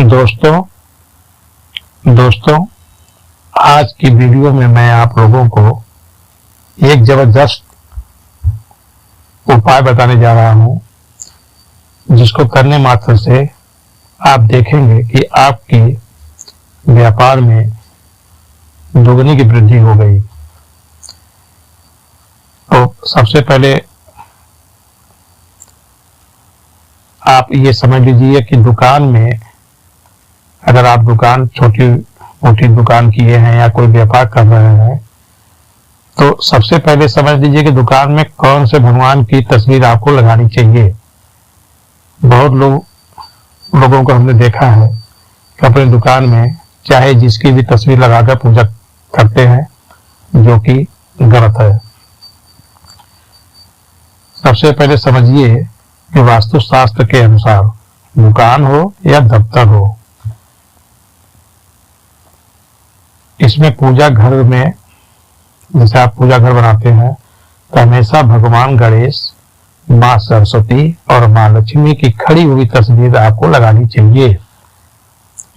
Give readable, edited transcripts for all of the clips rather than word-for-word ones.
दोस्तों आज की वीडियो में मैं आप लोगों को एक जबरदस्त उपाय बताने जा रहा हूं, जिसको करने मात्र से आप देखेंगे कि आपकी व्यापार में दोगुनी की वृद्धि हो गई। तो सबसे पहले आप ये समझ लीजिए कि दुकान में अगर आप छोटी मोटी दुकान किए हैं या कोई व्यापार कर रहे हैं, तो सबसे पहले समझ लीजिए कि दुकान में कौन से भगवान की तस्वीर आपको लगानी चाहिए। बहुत लोगों को हमने देखा है कि अपनी दुकान में चाहे जिसकी भी तस्वीर लगाकर पूजा करते हैं, जो कि गलत है। सबसे पहले समझिए कि वास्तुशास्त्र के अनुसार दुकान हो या दफ्तर हो, इसमें पूजा घर में जैसे आप पूजा घर बनाते हैं तो हमेशा भगवान गणेश, माँ सरस्वती और माँ लक्ष्मी की खड़ी हुई तस्वीर आपको लगानी चाहिए।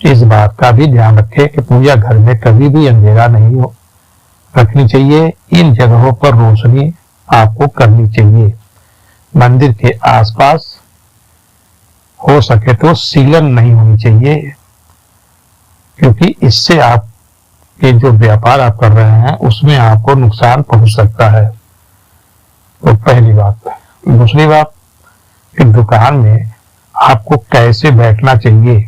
इस बात का भी ध्यान रखें कि पूजा घर में कभी भी अंधेरा नहीं रखनी चाहिए। इन जगहों पर रोशनी आपको करनी चाहिए। मंदिर के आसपास हो सके तो सीलन नहीं होनी चाहिए, क्योंकि इससे आप कि जो व्यापार आप कर रहे हैं उसमें आपको नुकसान पहुंच सकता है। तो पहली बात। दूसरी बात कि दुकान में आपको कैसे बैठना चाहिए,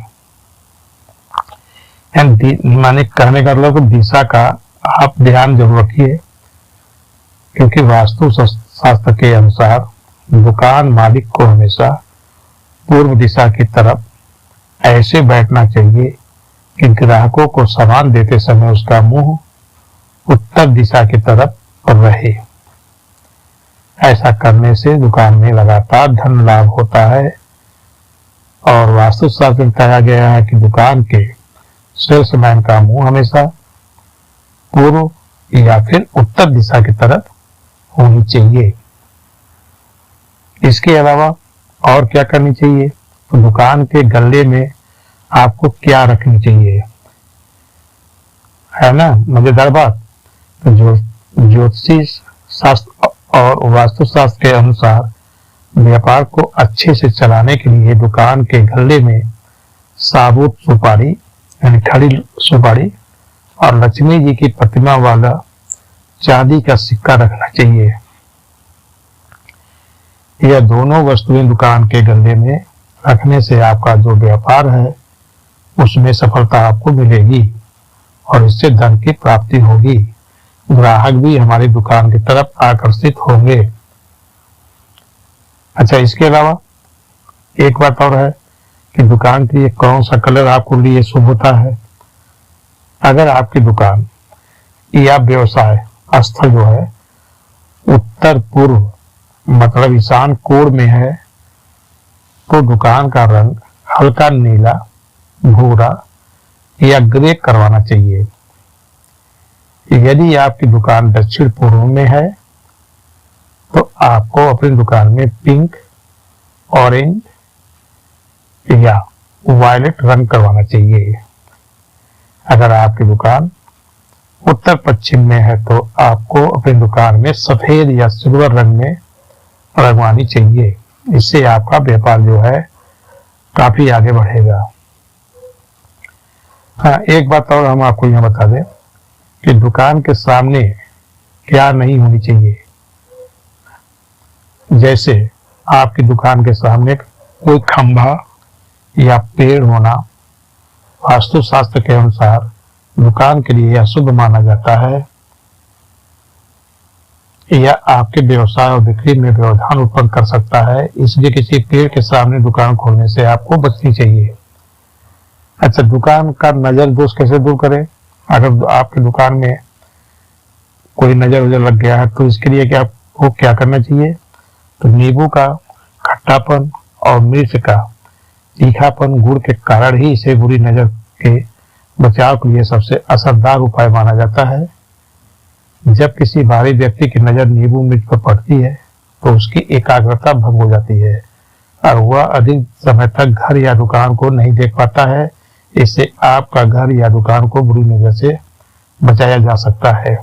माने कहने का मतलब दिशा का आप ध्यान जरूर रखिए, क्योंकि वास्तु शास्त्र के अनुसार दुकान मालिक को हमेशा पूर्व दिशा की तरफ ऐसे बैठना चाहिए कि ग्राहकों को सामान देते समय उसका मुंह उत्तर दिशा की तरफ रहे। ऐसा करने से दुकान में लगातार धन लाभ होता है। और वास्तुशास्त्र में कहा गया है कि दुकान के सेल्समैन का मुंह हमेशा पूर्व या फिर उत्तर दिशा की तरफ होनी चाहिए। इसके अलावा और क्या करनी चाहिए, तो दुकान के गल्ले में आपको क्या रखनी चाहिए, है ना मजेदार बात। तो ज्योतिष शास्त्र और वास्तुशास्त्र के अनुसार व्यापार को अच्छे से चलाने के लिए दुकान के गल्ले में साबुत सुपारी यानी खड़ी सुपारी और लक्ष्मी जी की प्रतिमा वाला चांदी का सिक्का रखना चाहिए। यह दोनों वस्तुएं दुकान के गल्ले में रखने से आपका जो व्यापार है उसमें सफलता आपको मिलेगी और इससे धन की प्राप्ति होगी। ग्राहक भी हमारी दुकान की तरफ आकर्षित होंगे। अच्छा, इसके अलावा एक बात और है कि दुकान के लिए कौन सा कलर आपको लिए शुभ होता है। अगर आपकी दुकान या व्यवसाय स्थल जो है उत्तर पूर्व मतलब ईशान कोण में है, तो दुकान का रंग हल्का नीला, भूरा या ग्रे करवाना चाहिए। यदि आपकी दुकान दक्षिण पूर्व में है तो आपको अपनी दुकान में पिंक, ऑरेंज या वायलेट रंग करवाना चाहिए। अगर आपकी दुकान उत्तर पश्चिम में है तो आपको अपनी दुकान में सफेद या सिल्वर रंग में रंगवानी चाहिए। इससे आपका व्यापार जो है काफी आगे बढ़ेगा। हाँ, एक बात और हम आपको यहाँ बता दें कि दुकान के सामने क्या नहीं होनी चाहिए। जैसे आपकी दुकान के सामने कोई खंभा या पेड़ होना वास्तुशास्त्र के अनुसार दुकान के लिए अशुभ माना जाता है, या आपके व्यवसाय और बिक्री में व्यवधान उत्पन्न कर सकता है। इसलिए किसी पेड़ के सामने दुकान खोलने से आपको बचनी चाहिए। अच्छा, दुकान का नजर दोष कैसे दूर करें। अगर आपकी दुकान में कोई नजर लग गया है तो इसके लिए आपको क्या करना चाहिए, तो नींबू का खट्टापन और मिर्च का तीखापन गुड़ के कारण ही इसे बुरी नजर के बचाव के लिए सबसे असरदार उपाय माना जाता है। जब किसी भारी व्यक्ति की नजर नींबू मिर्च पर पड़ती है तो उसकी एकाग्रता भंग हो जाती है और वह अधिक समय तक घर या दुकान को नहीं देख पाता है इससे आपका घर या दुकान को बुरी नजर से बचाया जा सकता है।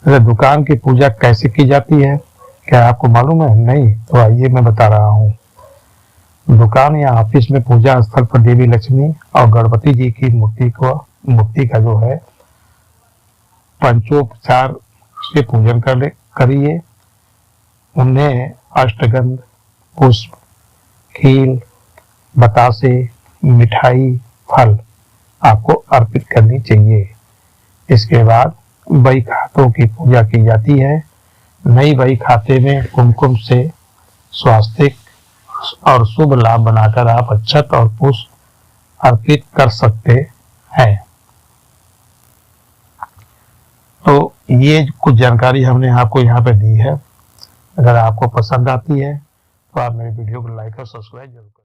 दुकान की पूजा कैसे की जाती है, क्या आपको मालूम है? नहीं तो आइए मैं बता रहा हूँ। दुकान या ऑफिस में पूजा स्थल पर देवी लक्ष्मी और गणपति जी की मूर्ति का जो है पंचोपचार से पूजन करिए। उन्हें अष्टगंध, पुष्प, खील, बतासे, मिठाई, फल आपको अर्पित करनी चाहिए। इसके बाद बही खातों की पूजा की जाती है। नई बही खाते में कुमकुम से स्वास्तिक और शुभ लाभ बनाकर आप अक्षत और पुष्प अर्पित कर सकते हैं। तो ये कुछ जानकारी हमने आपको यहाँ पे दी है। अगर आपको पसंद आती है तो आप मेरे वीडियो को लाइक और सब्सक्राइब जरूर करें।